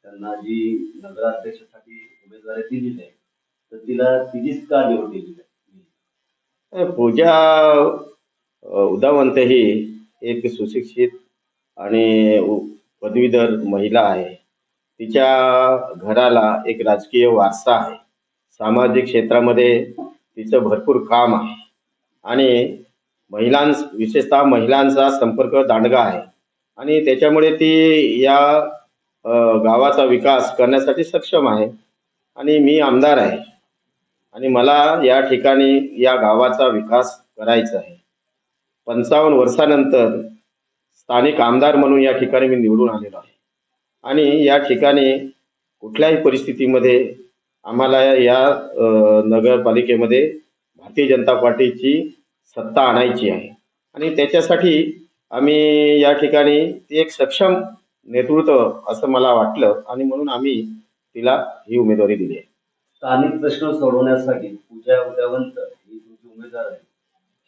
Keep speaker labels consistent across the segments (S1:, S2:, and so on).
S1: त्यांना जी नगराध्यक्षासाठी उमेदवारी दिली नाही, तर तिला तिचीच का निवड केली नाही?
S2: पूजा उदावंत ही एक सुशिक्षित आणि पदवीधर महिला आहे. तिच्या घराला एक राजकीय वारसा आहे. सामाजिक क्षेत्रामध्ये तिचं भरपूर काम आहे आणि विशेषतः महिलांचा संपर्क दांडगा आहे आणि त्याच्यामुळे ती या गावाचा विकास करण्यासाठी सक्षम आहे. आणि मी आमदार आहे आणि मला या ठिकाणी या गावाचा विकास करायचा आहे. 55 वर्षानंतर स्थानिक आमदार म्हणून या ठिकाणी मी निवडून आलेलो आहे आणि या ठिकाणी कुठल्याही परिस्थितीमध्ये आम्हाला या नगरपालिकेमध्ये भारतीय जनता पार्टीची सत्ता आणायची आहे आणि त्याच्यासाठी आम्ही या ठिकाणी एक सक्षम नेतृत्व असं मला वाटलं आणि म्हणून आम्ही तिला ही उमेदवारी दिली आहे.
S1: स्थानिक प्रश्न सोडवण्यासाठी पूजा उद्यावंत ही तुमची उमेदवार आहे,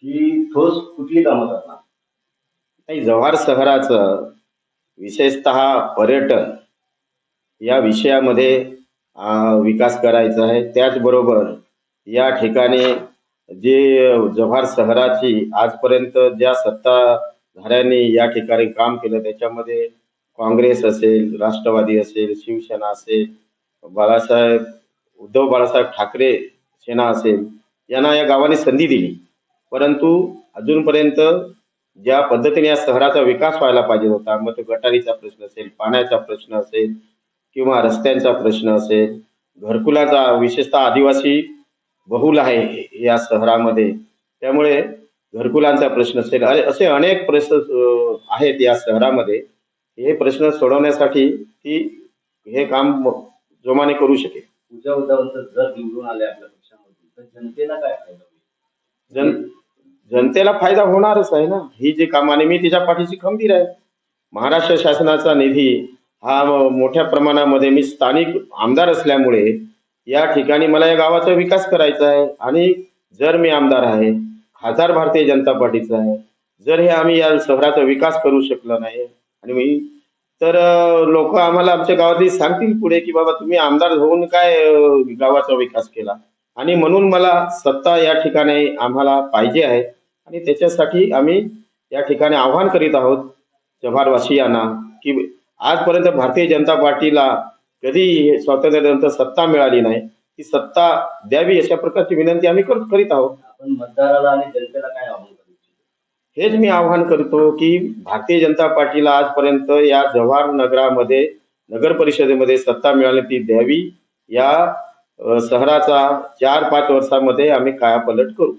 S1: ही ठोस कुठली कामं करणार?
S2: नाही, जव्हार शहराचं विशेषतः पर्यटन या विषयामध्ये विकास करायचा आहे. त्याचबरोबर या ठिकाणी जे जव्हार शहराची आजपर्यंत ज्या सत्ताधाऱ्यांनी या ठिकाणी काम केलं त्याच्यामध्ये काँग्रेस असेल, राष्ट्रवादी असेल, शिवसेना असेल, उद्धव बाळासाहेब ठाकरे सेना असेल, यांना या गावाने संधी दिली. परंतु अजूनपर्यंत ज्या पद्धतीने या शहराचा विकास व्हायला पाहिजे होता, मग तो गटारीचा प्रश्न असेल, पाण्याचा प्रश्न असेल किंवा रस्त्यांचा प्रश्न असेल, घरकुलाचा, विशेषतः आदिवासी बहुल आहे या शहरामध्ये, त्यामुळे घरकुलांचा प्रश्न असेल, असे अनेक प्रश्न आहेत या शहरामध्ये. हे प्रश्न सोडवण्यासाठी ती हे काम जोमाने करू शकेल.
S1: पूजा उद्यावंत जर निवडून आले आपल्या पक्षामधून तर जनतेला काय फायदा होईल?
S2: जनतेला फायदा होणारच आहे ना. ही जी कामाने मी तिच्या पाठीशी खंबीर आहे. महाराष्ट्र शासनाचा निधी हा मोठ्या प्रमाणामध्ये, मी स्थानिक आमदार असल्यामुळे या ठिकाणी मला या गावाचा विकास करायचा आहे आणि जर मी आमदार आहे, खासदार भारतीय जनता पार्टीचा आहे, जर हे आम्ही या शहराचा विकास करू शकलो नाही आणि मी तर लोक आम्हाला आमच्या गावातली सांगतील पुढे की बाबा तुम्ही आमदार होऊन काय गावाचा विकास केला. आणि म्हणून मला सत्ता या ठिकाणी आम्हाला पाहिजे आहे आणि त्याच्यासाठी आम्ही या ठिकाणी आव्हान करीत आहोत जव्हारवासियांना की आजपर्यंत भारतीय जनता पार्टीला कधी स्वातंत्र्यानंतर सत्ता मिळाली नाही, ती सत्ता द्यावी अशा प्रकारची विनंती आम्ही करीत आहोत.
S1: आपण मतदाराला आणि जनतेला काय आव्हान करू?
S2: हेच मी आव्हान करतो की भारतीय जनता पार्टीला आजपर्यंत या जव्हार नगरामध्ये नगर परिषदेमध्ये सत्ता मिळाली ती द्यावी. या शहराचा 4-5 वर्षामध्ये आम्ही कायापालट करू.